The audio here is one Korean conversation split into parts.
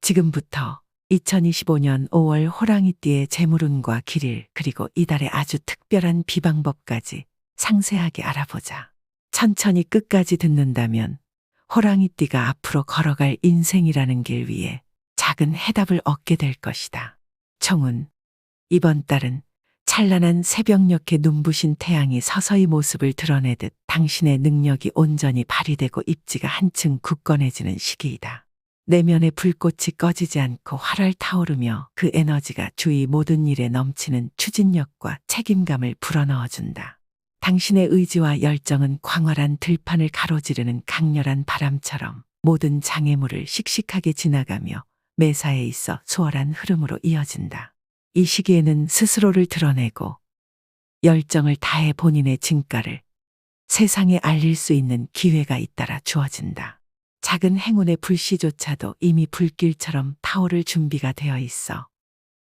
지금부터 2025년 5월 호랑이띠의 재물운과 길일 그리고 이달의 아주 특별한 비방법까지 상세하게 알아보자. 천천히 끝까지 듣는다면 호랑이띠가 앞으로 걸어갈 인생이라는 길 위에 작은 해답을 얻게 될 것이다. 총운. 이번 달은 찬란한 새벽녘에 눈부신 태양이 서서히 모습을 드러내듯 당신의 능력이 온전히 발휘되고 입지가 한층 굳건해지는 시기이다. 내면의 불꽃이 꺼지지 않고 활활 타오르며 그 에너지가 주위 모든 일에 넘치는 추진력과 책임감을 불어넣어준다. 당신의 의지와 열정은 광활한 들판을 가로지르는 강렬한 바람처럼 모든 장애물을 씩씩하게 지나가며 매사에 있어 수월한 흐름으로 이어진다. 이 시기에는 스스로를 드러내고 열정을 다해 본인의 진가를 세상에 알릴 수 있는 기회가 잇따라 주어진다. 작은 행운의 불씨조차도 이미 불길처럼 타오를 준비가 되어 있어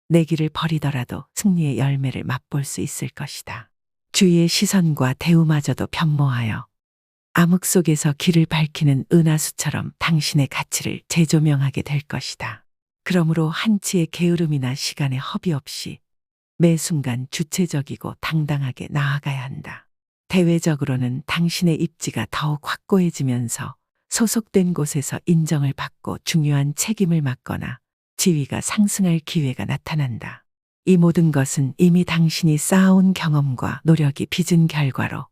내 길을 버리더라도 승리의 열매를 맛볼 수 있을 것이다. 주위의 시선과 대우마저도 변모하여 암흑 속에서 길을 밝히는 은하수처럼 당신의 가치를 재조명하게 될 것이다. 그러므로 한치의 게으름이나 시간의 허비 없이 매 순간 주체적이고 당당하게 나아가야 한다. 대외적으로는 당신의 입지가 더욱 확고해지면서 소속된 곳에서 인정을 받고 중요한 책임을 맡거나 지위가 상승할 기회가 나타난다. 이 모든 것은 이미 당신이 쌓아온 경험과 노력이 빚은 결과로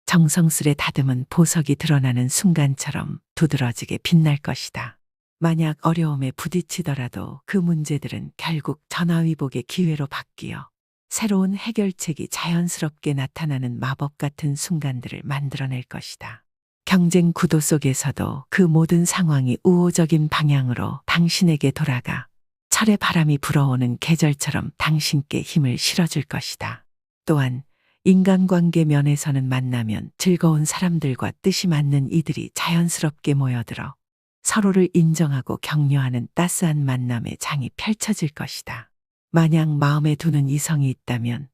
정성스레 다듬은 보석이 드러나는 순간처럼 두드러지게 빛날 것이다. 만약 어려움에 부딪히더라도 그 문제들은 결국 전화위복의 기회로 바뀌어 새로운 해결책이 자연스럽게 나타나는 마법 같은 순간들을 만들어낼 것이다. 경쟁 구도 속에서도 그 모든 상황이 우호적인 방향으로 당신에게 돌아가 철의 바람이 불어오는 계절처럼 당신께 힘을 실어줄 것이다. 또한 인간관계 면에서는 만나면 즐거운 사람들과 뜻이 맞는 이들이 자연스럽게 모여들어 서로를 인정하고 격려하는 따스한 만남의 장이 펼쳐질 것이다. 만약 마음에 두는 이성이 있다면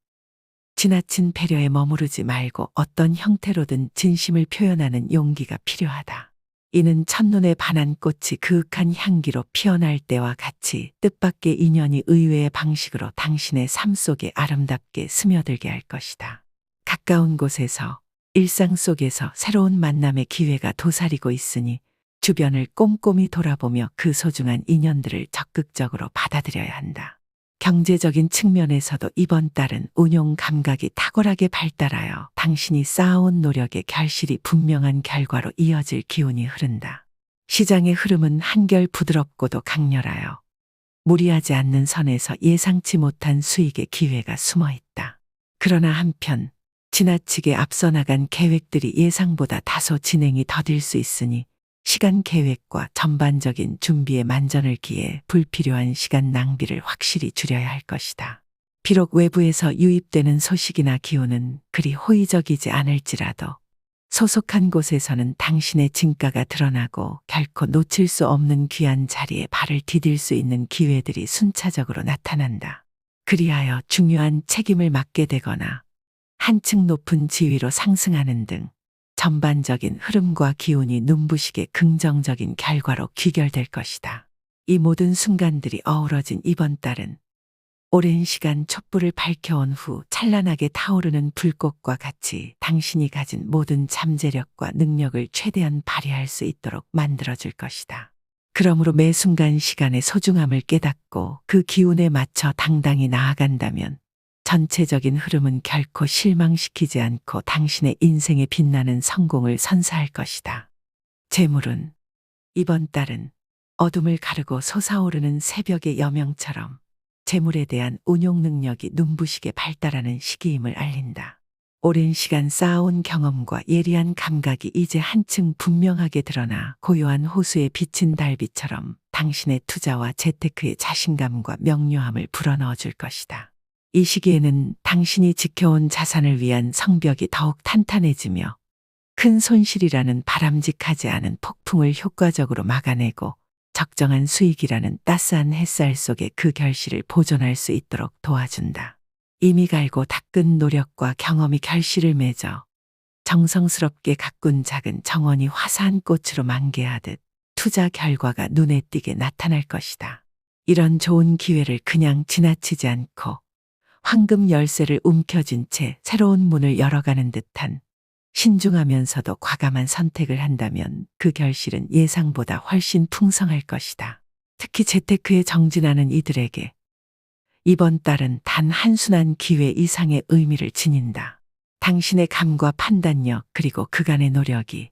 지나친 배려에 머무르지 말고 어떤 형태로든 진심을 표현하는 용기가 필요하다. 이는 첫눈에 반한 꽃이 그윽한 향기로 피어날 때와 같이 뜻밖의 인연이 의외의 방식으로 당신의 삶 속에 아름답게 스며들게 할 것이다. 가까운 곳에서 일상 속에서 새로운 만남의 기회가 도사리고 있으니 주변을 꼼꼼히 돌아보며 그 소중한 인연들을 적극적으로 받아들여야 한다. 경제적인 측면에서도 이번 달은 운용 감각이 탁월하게 발달하여 당신이 쌓아온 노력의 결실이 분명한 결과로 이어질 기운이 흐른다. 시장의 흐름은 한결 부드럽고도 강렬하여 무리하지 않는 선에서 예상치 못한 수익의 기회가 숨어 있다. 그러나 한편 지나치게 앞서 나간 계획들이 예상보다 다소 진행이 더딜 수 있으니 시간 계획과 전반적인 준비에 만전을 기해 불필요한 시간 낭비를 확실히 줄여야 할 것이다. 비록 외부에서 유입되는 소식이나 기운은 그리 호의적이지 않을지라도 소속한 곳에서는 당신의 진가가 드러나고 결코 놓칠 수 없는 귀한 자리에 발을 디딜 수 있는 기회들이 순차적으로 나타난다. 그리하여 중요한 책임을 맡게 되거나 한층 높은 지위로 상승하는 등 전반적인 흐름과 기운이 눈부시게 긍정적인 결과로 귀결될 것이다. 이 모든 순간들이 어우러진 이번 달은 오랜 시간 촛불을 밝혀온 후 찬란하게 타오르는 불꽃과 같이 당신이 가진 모든 잠재력과 능력을 최대한 발휘할 수 있도록 만들어줄 것이다. 그러므로 매 순간 시간의 소중함을 깨닫고 그 기운에 맞춰 당당히 나아간다면 전체적인 흐름은 결코 실망시키지 않고 당신의 인생에 빛나는 성공을 선사할 것이다. 재물운. 이번 달은 어둠을 가르고 솟아오르는 새벽의 여명처럼 재물에 대한 운용 능력이 눈부시게 발달하는 시기임을 알린다. 오랜 시간 쌓아온 경험과 예리한 감각이 이제 한층 분명하게 드러나 고요한 호수에 비친 달빛처럼 당신의 투자와 재테크의 자신감과 명료함을 불어넣어 줄 것이다. 이 시기에는 당신이 지켜온 자산을 위한 성벽이 더욱 탄탄해지며 큰 손실이라는 바람직하지 않은 폭풍을 효과적으로 막아내고 적정한 수익이라는 따스한 햇살 속에 그 결실을 보존할 수 있도록 도와준다. 이미 갈고 닦은 노력과 경험이 결실을 맺어 정성스럽게 가꾼 작은 정원이 화사한 꽃으로 만개하듯 투자 결과가 눈에 띄게 나타날 것이다. 이런 좋은 기회를 그냥 지나치지 않고 황금 열쇠를 움켜쥔 채 새로운 문을 열어가는 듯한 신중하면서도 과감한 선택을 한다면 그 결실은 예상보다 훨씬 풍성할 것이다. 특히 재테크에 정진하는 이들에게 이번 달은 단 한순한 기회 이상의 의미를 지닌다. 당신의 감과 판단력 그리고 그간의 노력이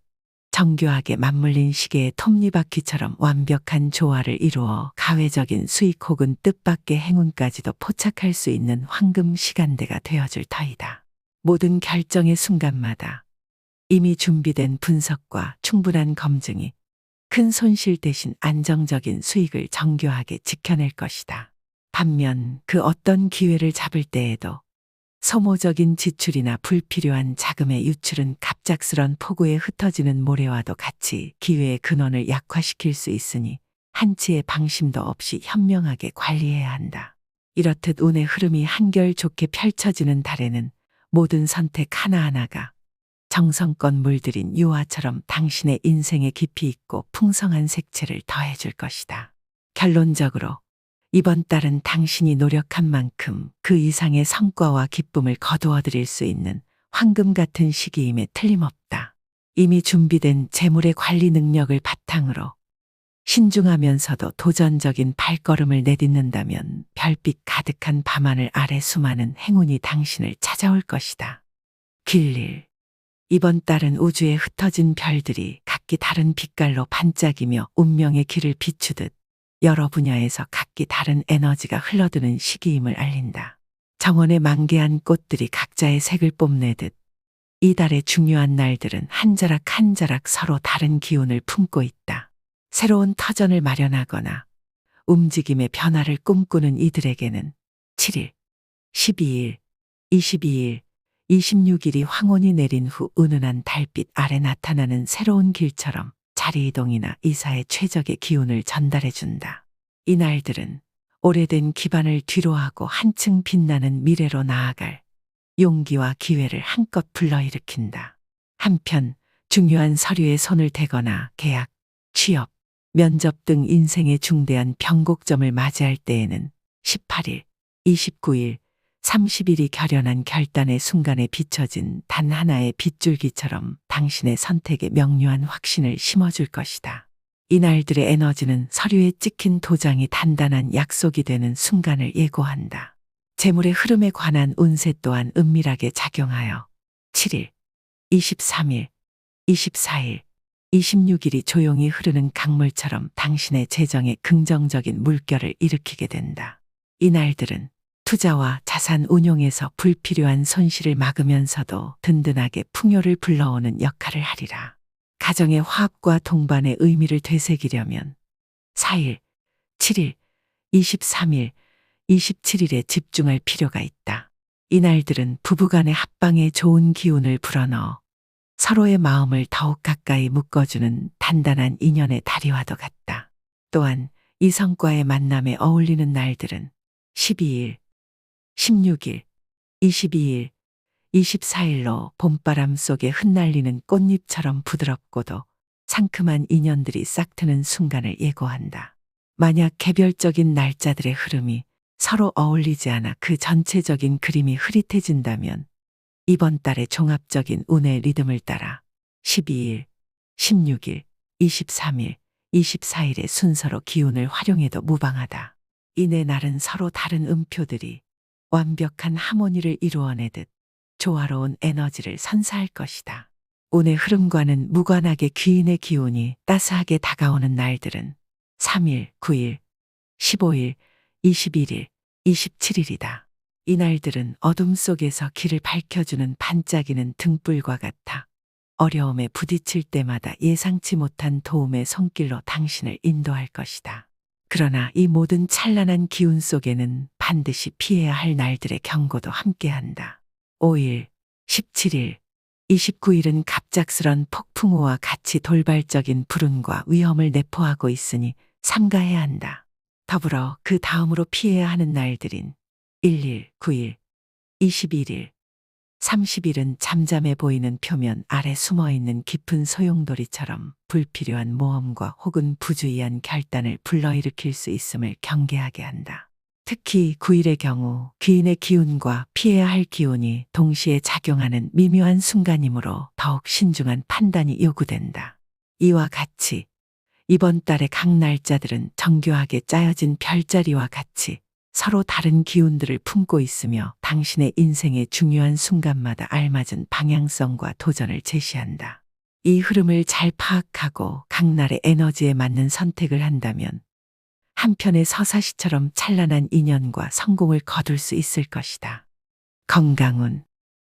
정교하게 맞물린 시계의 톱니바퀴처럼 완벽한 조화를 이루어 가외적인 수익 혹은 뜻밖의 행운까지도 포착할 수 있는 황금 시간대가 되어줄 터이다. 모든 결정의 순간마다 이미 준비된 분석과 충분한 검증이 큰 손실 대신 안정적인 수익을 정교하게 지켜낼 것이다. 반면 그 어떤 기회를 잡을 때에도 소모적인 지출이나 불필요한 자금의 유출은 갑작스런 폭우에 흩어지는 모래와도 같이 기회의 근원을 약화시킬 수 있으니 한치의 방심도 없이 현명하게 관리해야 한다. 이렇듯 운의 흐름이 한결 좋게 펼쳐지는 달에는 모든 선택 하나하나가 정성껏 물들인 유화처럼 당신의 인생에 깊이 있고 풍성한 색채를 더해줄 것이다. 결론적으로 이번 달은 당신이 노력한 만큼 그 이상의 성과와 기쁨을 거두어 드릴 수 있는 황금 같은 시기임에 틀림없다. 이미 준비된 재물의 관리 능력을 바탕으로 신중하면서도 도전적인 발걸음을 내딛는다면 별빛 가득한 밤하늘 아래 수많은 행운이 당신을 찾아올 것이다. 길일. 이번 달은 우주에 흩어진 별들이 각기 다른 빛깔로 반짝이며 운명의 길을 비추듯 여러 분야에서 각기 다른 에너지가 흘러드는 시기임을 알린다. 정원의 만개한 꽃들이 각자의 색을 뽐내듯 이 달의 중요한 날들은 한 자락 한 자락 서로 다른 기운을 품고 있다. 새로운 터전을 마련하거나 움직임의 변화를 꿈꾸는 이들에게는 7일, 12일, 22일, 26일이 황혼이 내린 후 은은한 달빛 아래 나타나는 새로운 길처럼 자리이동이나 이사의 최적의 기운을 전달해준다. 이 날들은 오래된 기반을 뒤로하고 한층 빛나는 미래로 나아갈 용기와 기회를 한껏 불러일으킨다. 한편 중요한 서류에 손을 대거나 계약, 취업, 면접 등 인생의 중대한 변곡점을 맞이할 때에는 18일, 29일, 30일이 결연한 결단의 순간에 비춰진 단 하나의 빗줄기처럼 당신의 선택에 명료한 확신을 심어줄 것이다. 이 날들의 에너지는 서류에 찍힌 도장이 단단한 약속이 되는 순간을 예고한다. 재물의 흐름에 관한 운세 또한 은밀하게 작용하여 7일, 23일, 24일, 26일이 조용히 흐르는 강물처럼 당신의 재정에 긍정적인 물결을 일으키게 된다. 이 날들은 투자와 자산 운용에서 불필요한 손실을 막으면서도 든든하게 풍요를 불러오는 역할을 하리라. 가정의 화합과 동반의 의미를 되새기려면 4일, 7일, 23일, 27일에 집중할 필요가 있다. 이 날들은 부부간의 합방에 좋은 기운을 불어넣어 서로의 마음을 더욱 가까이 묶어주는 단단한 인연의 다리와도 같다. 또한 이성과의 만남에 어울리는 날들은 12일, 16일, 22일, 24일로 봄바람 속에 흩날리는 꽃잎처럼 부드럽고도 상큼한 인연들이 싹트는 순간을 예고한다. 만약 개별적인 날짜들의 흐름이 서로 어울리지 않아 그 전체적인 그림이 흐릿해진다면 이번 달의 종합적인 운의 리듬을 따라 12일, 16일, 23일, 24일의 순서로 기운을 활용해도 무방하다. 이 네 날은 서로 다른 음표들이 완벽한 하모니를 이루어내듯 조화로운 에너지를 선사할 것이다. 운의 흐름과는 무관하게 귀인의 기운이 따스하게 다가오는 날들은 3일, 9일, 15일, 21일, 27일이다. 이 날들은 어둠 속에서 길을 밝혀주는 반짝이는 등불과 같아 어려움에 부딪힐 때마다 예상치 못한 도움의 손길로 당신을 인도할 것이다. 그러나 이 모든 찬란한 기운 속에는 반드시 피해야 할 날들의 경고도 함께한다. 5일, 17일, 29일은 갑작스런 폭풍우와 같이 돌발적인 불운과 위험을 내포하고 있으니 삼가해야 한다. 더불어 그 다음으로 피해야 하는 날들인 1일, 9일, 21일, 30일은 잠잠해 보이는 표면 아래 숨어있는 깊은 소용돌이처럼 불필요한 모험과 혹은 부주의한 결단을 불러일으킬 수 있음을 경계하게 한다. 특히 9일의 경우 귀인의 기운과 피해야 할 기운이 동시에 작용하는 미묘한 순간이므로 더욱 신중한 판단이 요구된다. 이와 같이 이번 달의 각 날짜들은 정교하게 짜여진 별자리와 같이 서로 다른 기운들을 품고 있으며 당신의 인생의 중요한 순간마다 알맞은 방향성과 도전을 제시한다. 이 흐름을 잘 파악하고 각 날의 에너지에 맞는 선택을 한다면 한편의 서사시처럼 찬란한 인연과 성공을 거둘 수 있을 것이다. 건강운.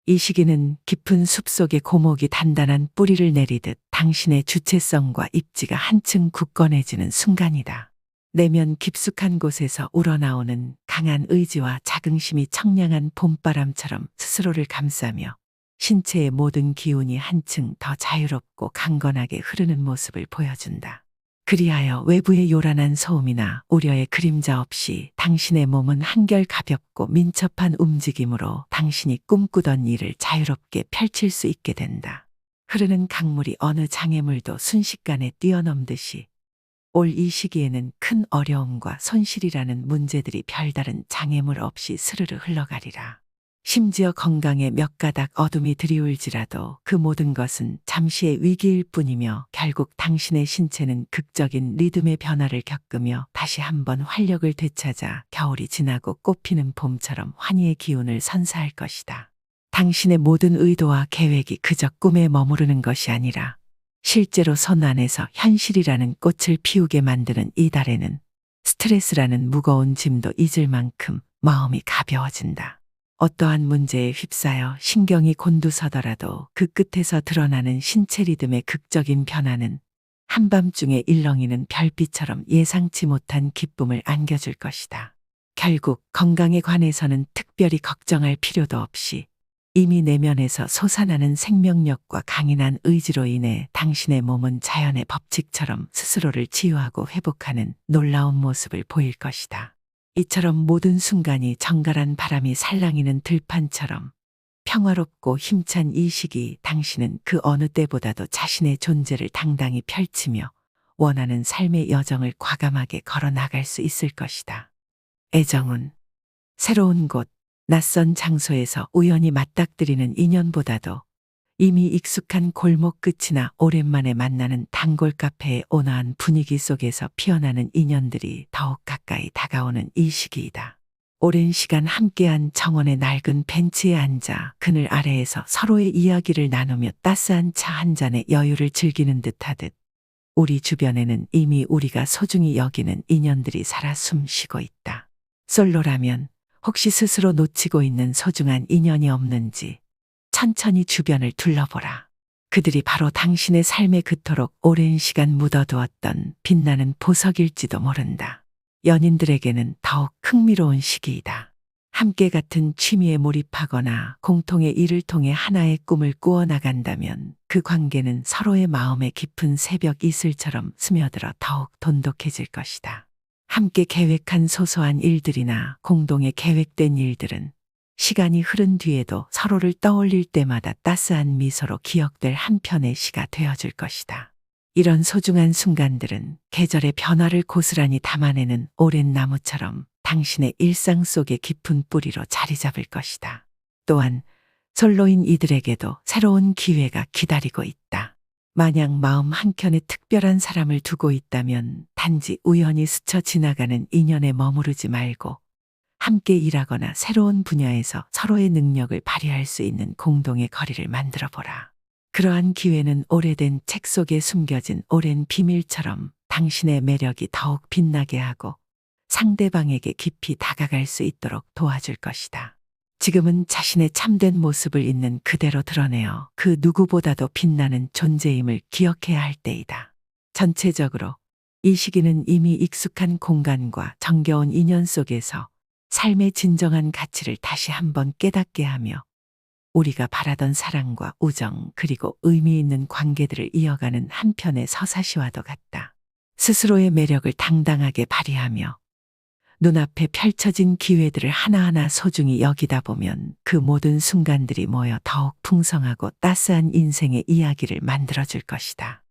이 시기는 깊은 숲속의 고목이 단단한 뿌리를 내리듯 당신의 주체성과 입지가 한층 굳건해지는 순간이다. 내면 깊숙한 곳에서 우러나오는 강한 의지와 자긍심이 청량한 봄바람처럼 스스로를 감싸며 신체의 모든 기운이 한층 더 자유롭고 강건하게 흐르는 모습을 보여준다. 그리하여 외부의 요란한 소음이나 우려의 그림자 없이 당신의 몸은 한결 가볍고 민첩한 움직임으로 당신이 꿈꾸던 일을 자유롭게 펼칠 수 있게 된다. 흐르는 강물이 어느 장애물도 순식간에 뛰어넘듯이 올 이 시기에는 큰 어려움과 손실이라는 문제들이 별다른 장애물 없이 스르르 흘러가리라. 심지어 건강에 몇 가닥 어둠이 드리울지라도 그 모든 것은 잠시의 위기일 뿐이며 결국 당신의 신체는 극적인 리듬의 변화를 겪으며 다시 한번 활력을 되찾아 겨울이 지나고 꽃피는 봄처럼 환희의 기운을 선사할 것이다. 당신의 모든 의도와 계획이 그저 꿈에 머무르는 것이 아니라 실제로 손 안에서 현실이라는 꽃을 피우게 만드는 이 달에는 스트레스라는 무거운 짐도 잊을 만큼 마음이 가벼워진다. 어떠한 문제에 휩싸여 신경이 곤두서더라도 그 끝에서 드러나는 신체 리듬의 극적인 변화는 한밤중에 일렁이는 별빛처럼 예상치 못한 기쁨을 안겨줄 것이다. 결국 건강에 관해서는 특별히 걱정할 필요도 없이 이미 내면에서 솟아나는 생명력과 강인한 의지로 인해 당신의 몸은 자연의 법칙처럼 스스로를 치유하고 회복하는 놀라운 모습을 보일 것이다. 이처럼 모든 순간이 정갈한 바람이 살랑이는 들판처럼 평화롭고 힘찬 이 시기 당신은 그 어느 때보다도 자신의 존재를 당당히 펼치며 원하는 삶의 여정을 과감하게 걸어 나갈 수 있을 것이다. 애정은 새로운 곳, 낯선 장소에서 우연히 맞닥뜨리는 인연보다도 이미 익숙한 골목 끝이나 오랜만에 만나는 단골 카페의 온화한 분위기 속에서 피어나는 인연들이 더욱 가까이 다가오는 이 시기이다. 오랜 시간 함께한 정원의 낡은 벤치에 앉아 그늘 아래에서 서로의 이야기를 나누며 따스한 차 한 잔의 여유를 즐기는 듯하듯 우리 주변에는 이미 우리가 소중히 여기는 인연들이 살아 숨쉬고 있다. 솔로라면 혹시 스스로 놓치고 있는 소중한 인연이 없는지 천천히 주변을 둘러보라. 그들이 바로 당신의 삶에 그토록 오랜 시간 묻어두었던 빛나는 보석일지도 모른다. 연인들에게는 더욱 흥미로운 시기이다. 함께 같은 취미에 몰입하거나 공통의 일을 통해 하나의 꿈을 꾸어나간다면 그 관계는 서로의 마음에 깊은 새벽 이슬처럼 스며들어 더욱 돈독해질 것이다. 함께 계획한 소소한 일들이나 공동에 계획된 일들은 시간이 흐른 뒤에도 서로를 떠올릴 때마다 따스한 미소로 기억될 한편의 시가 되어줄 것이다. 이런 소중한 순간들은 계절의 변화를 고스란히 담아내는 오랜 나무처럼 당신의 일상 속에 깊은 뿌리로 자리 잡을 것이다. 또한 솔로인 이들에게도 새로운 기회가 기다리고 있다. 만약 마음 한켠에 특별한 사람을 두고 있다면 단지 우연히 스쳐 지나가는 인연에 머무르지 말고 함께 일하거나 새로운 분야에서 서로의 능력을 발휘할 수 있는 공동의 거리를 만들어 보라. 그러한 기회는 오래된 책 속에 숨겨진 오랜 비밀처럼 당신의 매력이 더욱 빛나게 하고 상대방에게 깊이 다가갈 수 있도록 도와줄 것이다. 지금은 자신의 참된 모습을 있는 그대로 드러내어 그 누구보다도 빛나는 존재임을 기억해야 할 때이다. 전체적으로 이 시기는 이미 익숙한 공간과 정겨운 인연 속에서 삶의 진정한 가치를 다시 한번 깨닫게 하며 우리가 바라던 사랑과 우정 그리고 의미 있는 관계들을 이어가는 한편의 서사시와도 같다. 스스로의 매력을 당당하게 발휘하며 눈앞에 펼쳐진 기회들을 하나하나 소중히 여기다 보면 그 모든 순간들이 모여 더욱 풍성하고 따스한 인생의 이야기를 만들어줄 것이다.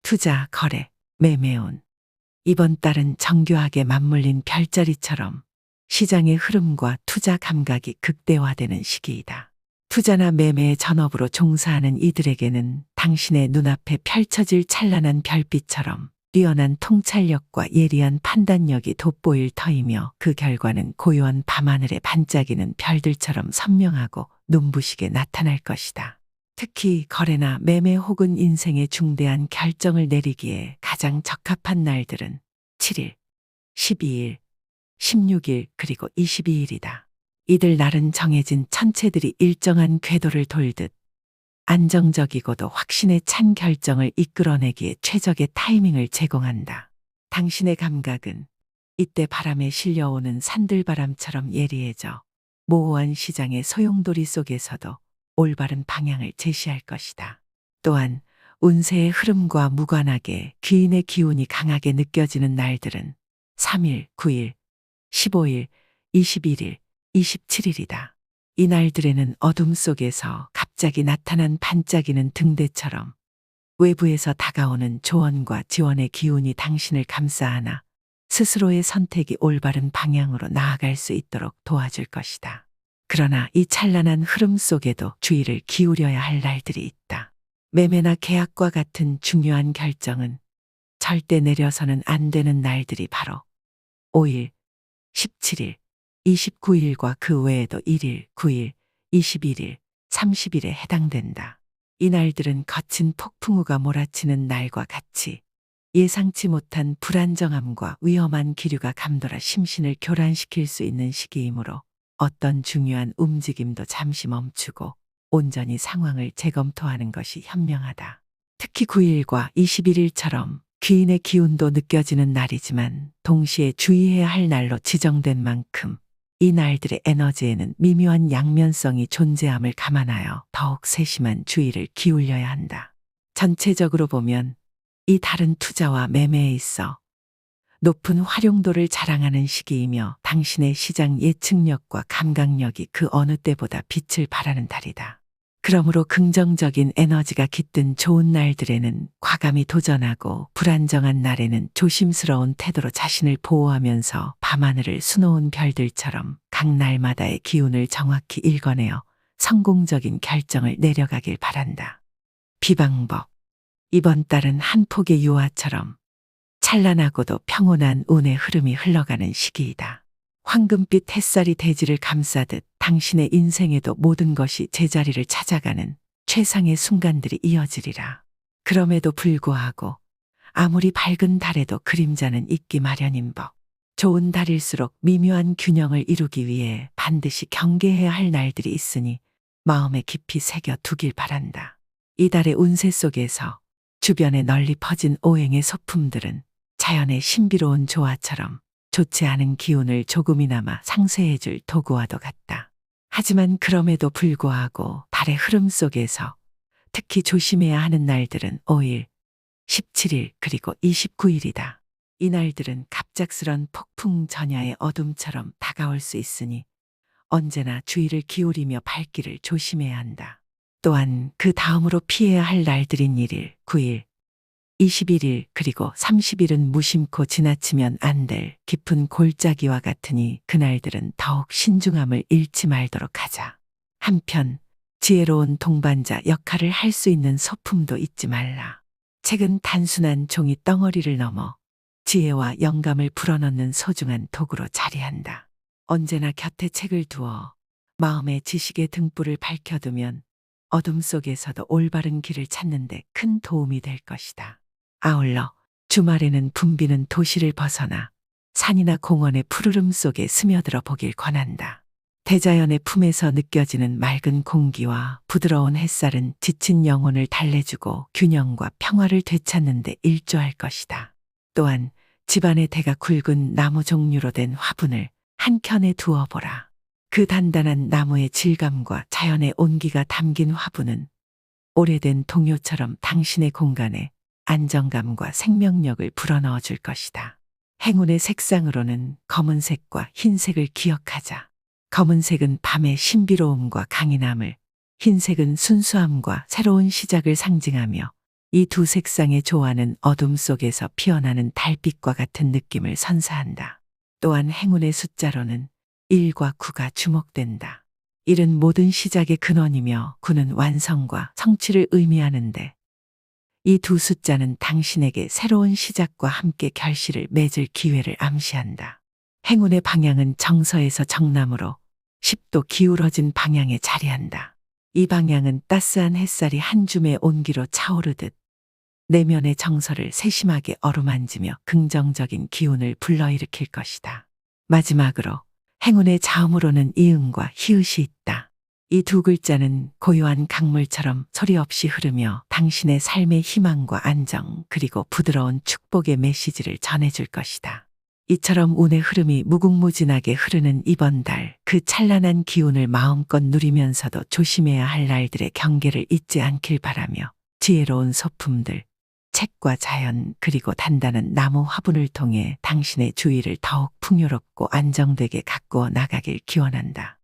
투자, 거래, 매매운. 이번 달은 정교하게 맞물린 별자리처럼 시장의 흐름과 투자 감각이 극대화되는 시기이다. 투자나 매매의 전업으로 종사하는 이들에게는 당신의 눈앞에 펼쳐질 찬란한 별빛처럼 뛰어난 통찰력과 예리한 판단력이 돋보일 터이며 그 결과는 고요한 밤하늘에 반짝이는 별들처럼 선명하고 눈부시게 나타날 것이다. 특히 거래나 매매 혹은 인생의 중대한 결정을 내리기에 가장 적합한 날들은 7일, 12일, 16일 그리고 22일이다. 이들 날은 정해진 천체들이 일정한 궤도를 돌듯 안정적이고도 확신에 찬 결정을 이끌어내기에 최적의 타이밍을 제공한다. 당신의 감각은 이때 바람에 실려오는 산들바람처럼 예리해져 모호한 시장의 소용돌이 속에서도 올바른 방향을 제시할 것이다. 또한 운세의 흐름과 무관하게 귀인의 기운이 강하게 느껴지는 날들은 3일, 9일, 15일, 21일, 27일이다. 이 날들에는 어둠 속에서 갑자기 나타난 반짝이는 등대처럼 외부에서 다가오는 조언과 지원의 기운이 당신을 감싸 안아 스스로의 선택이 올바른 방향으로 나아갈 수 있도록 도와줄 것이다. 그러나 이 찬란한 흐름 속에도 주의를 기울여야 할 날들이 있다. 매매나 계약과 같은 중요한 결정은 절대 내려서는 안 되는 날들이 바로 5일, 17일, 29일과 그 외에도 1일, 9일, 21일, 30일에 해당된다. 이 날들은 거친 폭풍우가 몰아치는 날과 같이 예상치 못한 불안정함과 위험한 기류가 감돌아 심신을 교란시킬 수 있는 시기이므로 어떤 중요한 움직임도 잠시 멈추고 온전히 상황을 재검토하는 것이 현명하다. 특히 9일과 21일처럼 귀인의 기운도 느껴지는 날이지만 동시에 주의해야 할 날로 지정된 만큼 이 날들의 에너지에는 미묘한 양면성이 존재함을 감안하여 더욱 세심한 주의를 기울여야 한다. 전체적으로 보면 이 달은 투자와 매매에 있어 높은 활용도를 자랑하는 시기이며 당신의 시장 예측력과 감각력이 그 어느 때보다 빛을 발하는 달이다. 그러므로 긍정적인 에너지가 깃든 좋은 날들에는 과감히 도전하고 불안정한 날에는 조심스러운 태도로 자신을 보호하면서 밤하늘을 수놓은 별들처럼 각 날마다의 기운을 정확히 읽어내어 성공적인 결정을 내려가길 바란다. 비방법. 이번 달은 한 폭의 유화처럼 찬란하고도 평온한 운의 흐름이 흘러가는 시기이다. 황금빛 햇살이 대지를 감싸듯 당신의 인생에도 모든 것이 제자리를 찾아가는 최상의 순간들이 이어지리라. 그럼에도 불구하고 아무리 밝은 달에도 그림자는 있기 마련인 법. 좋은 달일수록 미묘한 균형을 이루기 위해 반드시 경계해야 할 날들이 있으니 마음에 깊이 새겨 두길 바란다. 이 달의 운세 속에서 주변에 널리 퍼진 오행의 소품들은 자연의 신비로운 조화처럼 좋지 않은 기운을 조금이나마 상쇄해줄 도구와도 같다. 하지만 그럼에도 불구하고 달의 흐름 속에서 특히 조심해야 하는 날들은 5일, 17일 그리고 29일이다. 이 날들은 갑작스런 폭풍 전야의 어둠처럼 다가올 수 있으니 언제나 주의를 기울이며 발길을 조심해야 한다. 또한 그 다음으로 피해야 할 날들인 1일, 9일, 21일 그리고 30일은 무심코 지나치면 안 될 깊은 골짜기와 같으니 그날들은 더욱 신중함을 잃지 말도록 하자. 한편 지혜로운 동반자 역할을 할 수 있는 소품도 잊지 말라. 책은 단순한 종이 덩어리를 넘어 지혜와 영감을 불어넣는 소중한 도구로 자리한다. 언제나 곁에 책을 두어 마음의 지식의 등불을 밝혀두면 어둠 속에서도 올바른 길을 찾는 데 큰 도움이 될 것이다. 아울러 주말에는 붐비는 도시를 벗어나 산이나 공원의 푸르름 속에 스며들어 보길 권한다. 대자연의 품에서 느껴지는 맑은 공기와 부드러운 햇살은 지친 영혼을 달래주고 균형과 평화를 되찾는 데 일조할 것이다. 또한 집안의 대가 굵은 나무 종류로 된 화분을 한 켠에 두어보라. 그 단단한 나무의 질감과 자연의 온기가 담긴 화분은 오래된 동요처럼 당신의 공간에 안정감과 생명력을 불어넣어 줄 것이다. 행운의 색상으로는 검은색과 흰색을 기억하자. 검은색은 밤의 신비로움과 강인함을, 흰색은 순수함과 새로운 시작을 상징하며 이 두 색상의 조화는 어둠 속에서 피어나는 달빛과 같은 느낌을 선사한다. 또한 행운의 숫자로는 1과 9가 주목된다. 1은 모든 시작의 근원이며 9는 완성과 성취를 의미하는데 이 두 숫자는 당신에게 새로운 시작과 함께 결실을 맺을 기회를 암시한다. 행운의 방향은 정서에서 정남으로 10도 기울어진 방향에 자리한다. 이 방향은 따스한 햇살이 한 줌의 온기로 차오르듯 내면의 정서를 세심하게 어루만지며 긍정적인 기운을 불러일으킬 것이다. 마지막으로 행운의 자음으로는 이응과 히읗이 있다. 이 두 글자는 고요한 강물처럼 소리 없이 흐르며 당신의 삶의 희망과 안정 그리고 부드러운 축복의 메시지를 전해줄 것이다. 이처럼 운의 흐름이 무궁무진하게 흐르는 이번 달, 그 찬란한 기운을 마음껏 누리면서도 조심해야 할 날들의 경계를 잊지 않길 바라며 지혜로운 소품들, 책과 자연 그리고 단단한 나무 화분을 통해 당신의 주위를 더욱 풍요롭고 안정되게 가꾸어 나가길 기원한다.